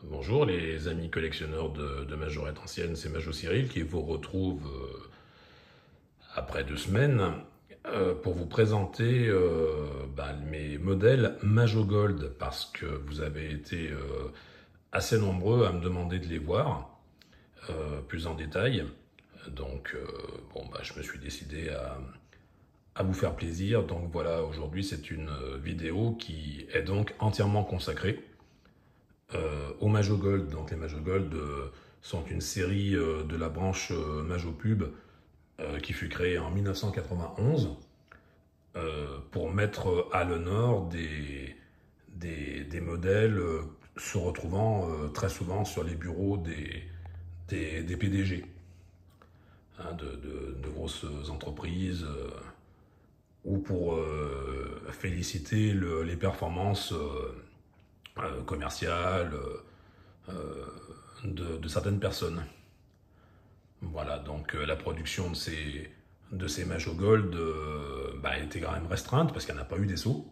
Bonjour les amis collectionneurs de majorettes anciennes, c'est Majo Cyril qui vous retrouve après 2 semaines pour vous présenter mes modèles Majo Gold parce que vous avez été assez nombreux à me demander de les voir plus en détail. Donc je me suis décidé à vous faire plaisir. Donc voilà, aujourd'hui c'est une vidéo qui est donc entièrement consacrée aux Majo Gold. Donc les Majo Gold sont une série de la branche Majo Pub qui fut créée en 1991 pour mettre à l'honneur des modèles se retrouvant très souvent sur les bureaux des PDG, hein, de grosses entreprises, ou pour féliciter les performances commerciales de certaines personnes. Voilà, donc la production de ces Majo Gold était quand même restreinte parce qu'il n'y en a pas eu des sauts.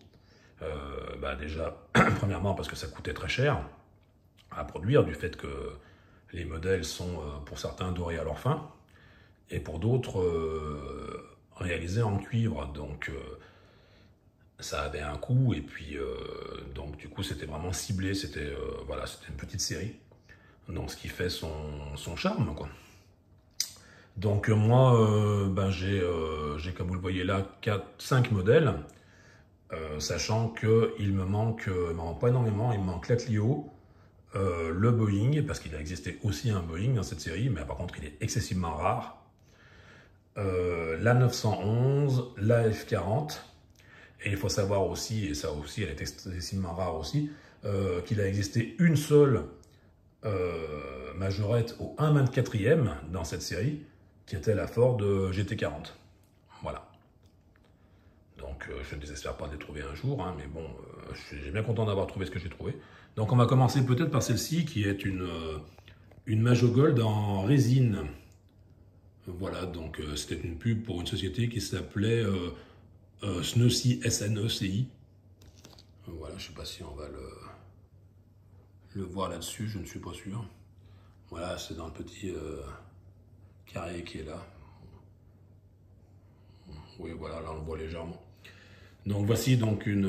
Déjà, premièrement parce que ça coûtait très cher à produire, du fait que les modèles sont pour certains dorés à leur fin et pour d'autres réalisés en cuivre. Donc ça avait un coût et puis donc du coup c'était vraiment ciblé, c'était une petite série. Donc ce qui fait son charme, quoi. Donc moi, j'ai, comme vous le voyez là, 5 modèles, sachant qu'il me manque pas énormément, il me manque la Clio, le Boeing, parce qu'il a existé aussi un Boeing dans cette série, mais par contre il est excessivement rare, la 911, la F40, et il faut savoir aussi, et ça aussi elle est excessivement rare aussi, qu'il a existé une seule majorette au 1/24e dans cette série, qui était la Ford GT40. Voilà. Donc je ne désespère pas de les trouver un jour, hein, mais bon, je suis bien content d'avoir trouvé ce que j'ai trouvé. Donc on va commencer peut-être par celle-ci, qui est une Majo Gold en résine. Voilà, donc c'était une pub pour une société qui s'appelait Sneci, SNECI. Voilà, je ne sais pas si on va le voir là-dessus, je ne suis pas sûr. Voilà, c'est dans le petit carré qui est là. Oui, voilà, là on le voit légèrement. Donc voici donc une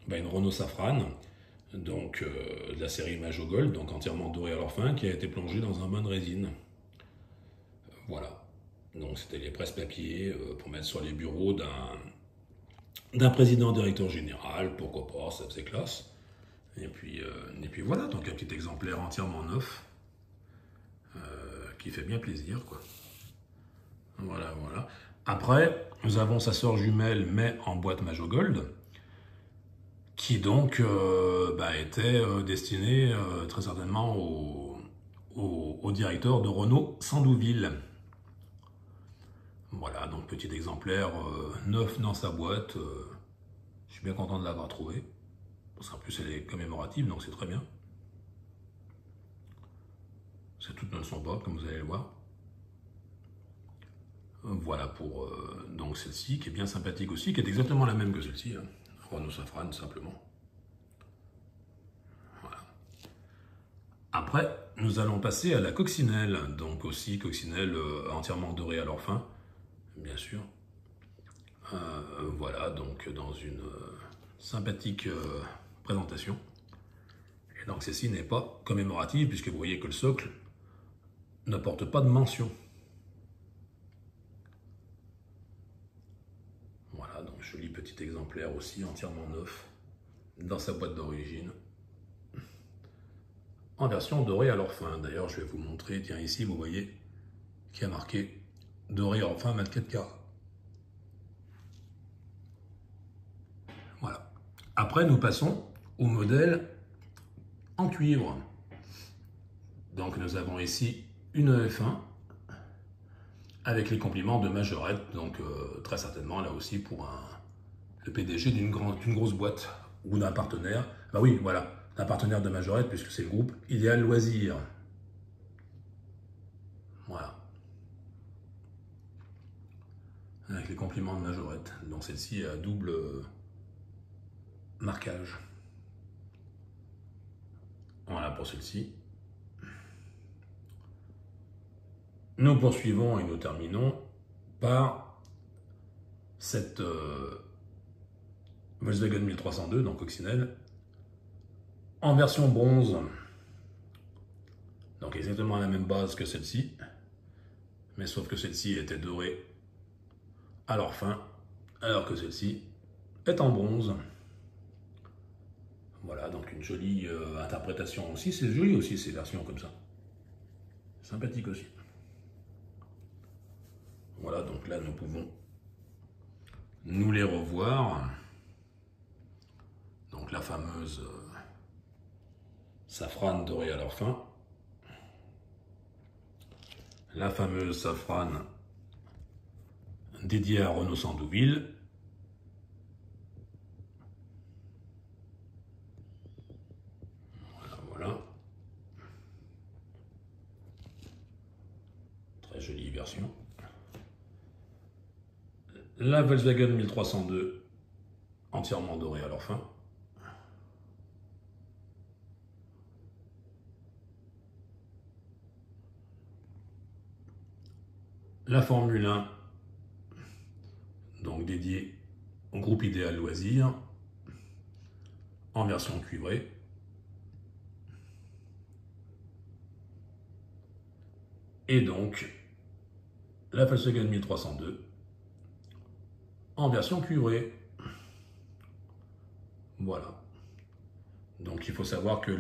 Renault Safrane, donc de la série Majo Gold, donc entièrement dorée à leur fin, qui a été plongée dans un bain de résine. Voilà. Donc c'était les presse-papiers pour mettre sur les bureaux d'un président directeur général, pourquoi pas, ça faisait classe. Et puis voilà, donc un petit exemplaire entièrement neuf, qui fait bien plaisir, quoi. Voilà, voilà. Après, nous avons sa sœur jumelle, mais en boîte Majo Gold, qui donc était destinée très certainement au directeur de Renault Sandouville. Voilà, donc petit exemplaire neuf dans sa boîte. Je suis bien content de l'avoir trouvé, parce qu'en plus elle est commémorative, donc c'est très bien. C'est toutes ne le sont pas, comme vous allez le voir. Voilà pour donc celle-ci, qui est bien sympathique aussi, qui est exactement la même que celle-ci, hein. Renault Safrane simplement. Voilà. Après, nous allons passer à la coccinelle, donc aussi coccinelle entièrement dorée à leur fin, bien sûr. Voilà, donc dans une sympathique présentation. Et donc celle-ci n'est pas commémorative, puisque vous voyez que le socle ne porte pas de mention. Voilà, donc joli petit exemplaire aussi, entièrement neuf, dans sa boîte d'origine, en version dorée à leur fin. D'ailleurs, je vais vous montrer, tiens, ici, vous voyez, qui a marqué doré à leur fin 24 carats. Voilà. Après, nous passons au modèle en cuivre. Donc, nous avons ici une F1 avec les compliments de Majorette, donc très certainement là aussi pour le PDG d'une grosse boîte ou d'un partenaire. Bah oui, voilà, d'un partenaire de Majorette, puisque c'est le groupe Ideal Loisirs. Voilà. Avec les compliments de Majorette. Donc celle-ci est à double marquage. Voilà pour celle-ci. Nous poursuivons et nous terminons par cette Volkswagen 1302, donc coccinelle, en version bronze. Donc exactement à la même base que celle-ci, mais sauf que celle-ci était dorée à leur fin, alors que celle-ci est en bronze. Voilà, donc une jolie interprétation aussi. C'est joli aussi ces versions comme ça. Sympathique aussi. Voilà, donc là nous pouvons nous les revoir. Donc la fameuse safrane dorée à leur fin. La fameuse safrane dédiée à Renault Sandouville. Voilà. Très jolie version. La Volkswagen 1302, entièrement dorée à leur fin. La Formule 1, donc dédiée au groupe Idéal Loisirs, en version cuivrée. Et donc, la Volkswagen 1302, en version cuivrée. Voilà. Donc il faut savoir que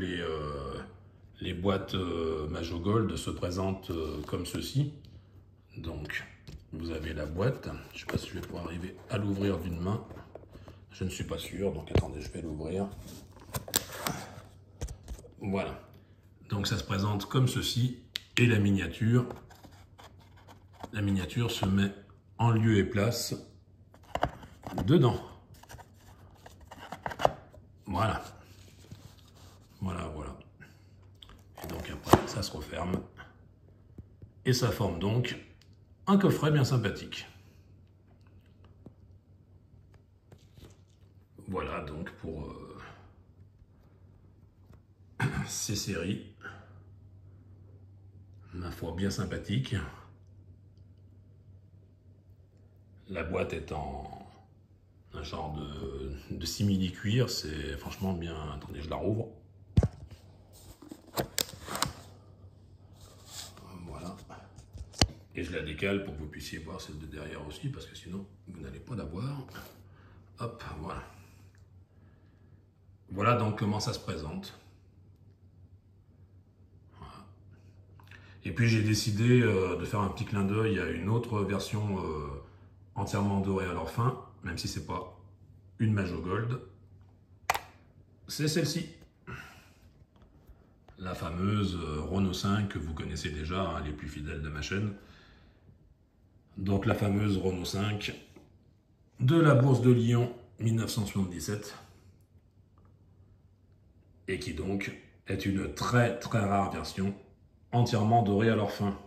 les boîtes Majo Gold se présentent comme ceci. Donc vous avez la boîte. Je ne sais pas si je vais pouvoir arriver à l'ouvrir d'une main. Je ne suis pas sûr, donc attendez, je vais l'ouvrir. Voilà. Donc ça se présente comme ceci. Et la miniature se met en lieu et place dedans. Voilà. Voilà. Et donc après, ça se referme. Et ça forme donc un coffret bien sympathique. Voilà donc pour ces séries. Ma foi, bien sympathique. La boîte est en un genre de simili-cuir, c'est franchement bien... Attendez, je la rouvre. Voilà. Et je la décale pour que vous puissiez voir celle de derrière aussi, parce que sinon, vous n'allez pas la voir. Hop, voilà. Voilà donc comment ça se présente. Voilà. Et puis j'ai décidé de faire un petit clin d'œil à une autre version entièrement dorée à leur fin, même si c'est pas une Majo Gold, c'est celle-ci. La fameuse Renault 5 que vous connaissez déjà, hein, les plus fidèles de ma chaîne. Donc la fameuse Renault 5 de la Bourse de Lyon 1977 et qui donc est une très rare version entièrement dorée à leur fin.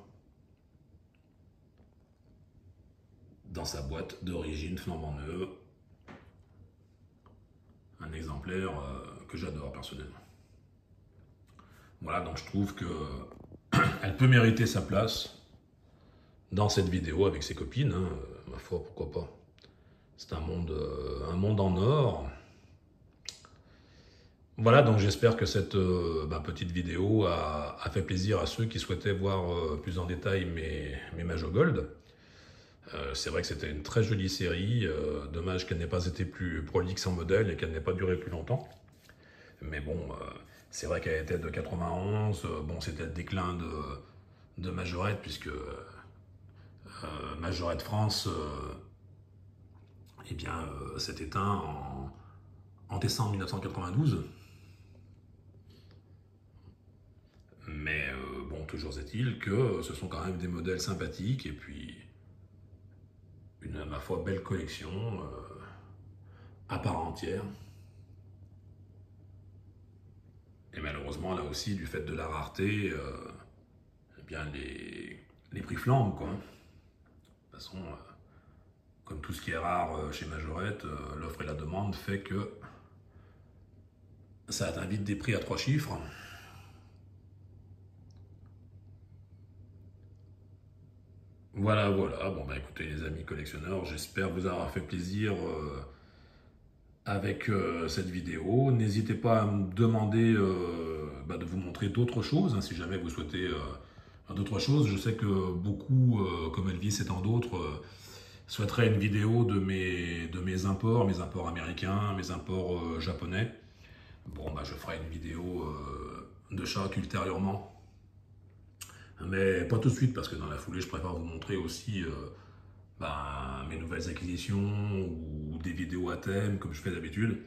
Dans sa boîte d'origine flambant neuve. Un exemplaire que j'adore personnellement. Voilà, donc je trouve que elle peut mériter sa place dans cette vidéo avec ses copines, hein, ma foi, pourquoi pas. C'est un monde en or. Voilà, donc j'espère que cette petite vidéo a fait plaisir à ceux qui souhaitaient voir plus en détail mes Majo Gold. C'est vrai que c'était une très jolie série, dommage qu'elle n'ait pas été plus prolixe en modèle et qu'elle n'ait pas duré plus longtemps. Mais bon, c'est vrai qu'elle était de 91, bon c'était le déclin de Majorette, puisque Majorette France s'est éteint en décembre 1992. Mais bon, toujours est-il que ce sont quand même des modèles sympathiques et puis une, à ma foi, belle collection à part entière. Et malheureusement, là aussi, du fait de la rareté, eh bien les prix flambent, quoi. De toute façon, comme tout ce qui est rare chez Majorette, l'offre et la demande fait que ça atteint vite des prix à 3 chiffres. Voilà, voilà. Bon, bah écoutez, les amis collectionneurs, j'espère vous avoir fait plaisir avec cette vidéo. N'hésitez pas à me demander de vous montrer d'autres choses, hein, si jamais vous souhaitez d'autres choses. Je sais que beaucoup, comme Elvis et tant d'autres, souhaiteraient une vidéo de mes imports américains, mes imports japonais. Bon, bah je ferai une vidéo de chaque ultérieurement. Mais pas tout de suite, parce que dans la foulée, je préfère vous montrer aussi mes nouvelles acquisitions ou des vidéos à thème, comme je fais d'habitude.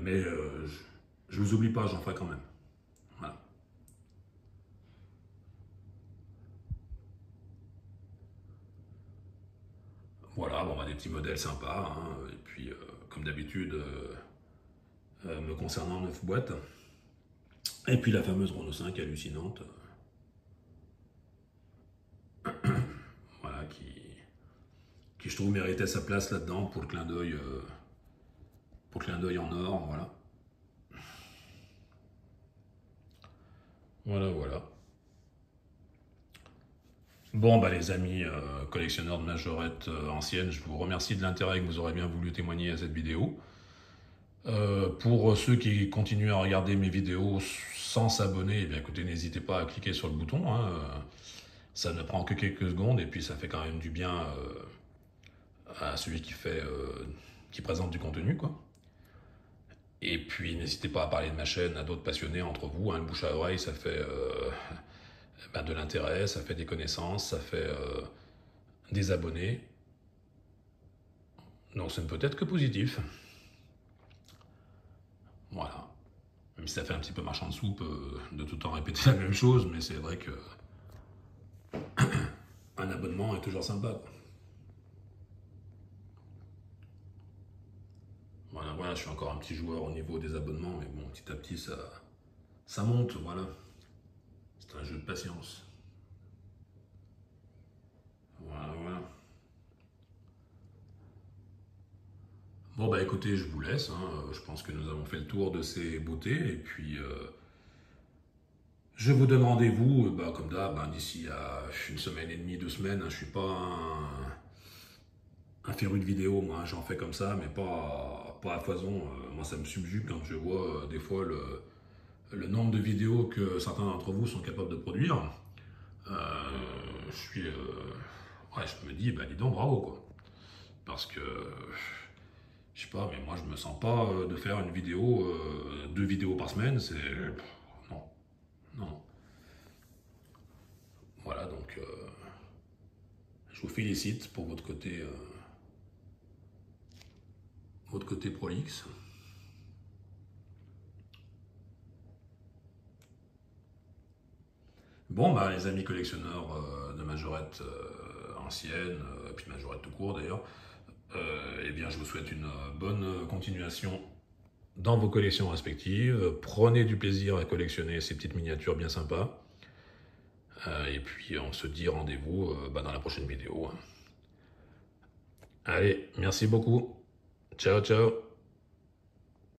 Mais je vous oublie pas, j'en ferai quand même. Voilà, voilà bon, des petits modèles sympas. Hein, et puis, comme d'habitude, me concernant 9 boîtes. Et puis la fameuse Renault 5 hallucinante. Voilà, qui je trouve méritait sa place là-dedans pour le clin d'œil en or. Voilà, voilà, voilà. Bon, bah les amis collectionneurs de majorettes anciennes, je vous remercie de l'intérêt que vous aurez bien voulu témoigner à cette vidéo. Pour ceux qui continuent à regarder mes vidéos sans s'abonner, eh bien écoutez, n'hésitez pas à cliquer sur le bouton. Hein, ça ne prend que quelques secondes et puis ça fait quand même du bien à celui qui présente du contenu, quoi. Et puis n'hésitez pas à parler de ma chaîne à d'autres passionnés entre vous. Hein, le bouche à oreille, ça fait de l'intérêt, ça fait des connaissances, ça fait des abonnés. Donc ça ne peut être que positif. Voilà. Même si ça fait un petit peu marchand de soupe de tout le temps répéter la même chose, mais c'est vrai que un abonnement est toujours sympa, quoi. Voilà, voilà, je suis encore un petit joueur au niveau des abonnements, mais bon, petit à petit, ça monte, voilà. C'est un jeu de patience. Voilà, voilà. Bon, bah écoutez, je vous laisse. Hein. Je pense que nous avons fait le tour de ces beautés. Et puis, je vous donne rendez-vous, comme d'hab, hein, d'ici à une semaine et demie, 2 semaines. Hein. Je suis pas un féru de vidéos, moi. Hein. J'en fais comme ça, mais pas à foison. Moi, ça me subjugue quand je vois des fois le nombre de vidéos que certains d'entre vous sont capables de produire. Euh, je suis. Ouais, je me dis, bah dis donc, bravo, quoi. Parce que. Je sais pas, mais moi je me sens pas de faire une vidéo, 2 vidéos par semaine, c'est. Non, non. Voilà, donc je vous félicite pour votre côté prolixe. Bon, bah les amis collectionneurs de majorettes anciennes, et puis de majorettes tout court d'ailleurs, eh bien je vous souhaite une bonne continuation dans vos collections respectives. Prenez du plaisir à collectionner ces petites miniatures bien sympas. Et puis on se dit rendez-vous dans la prochaine vidéo. Allez, merci beaucoup. Ciao, ciao.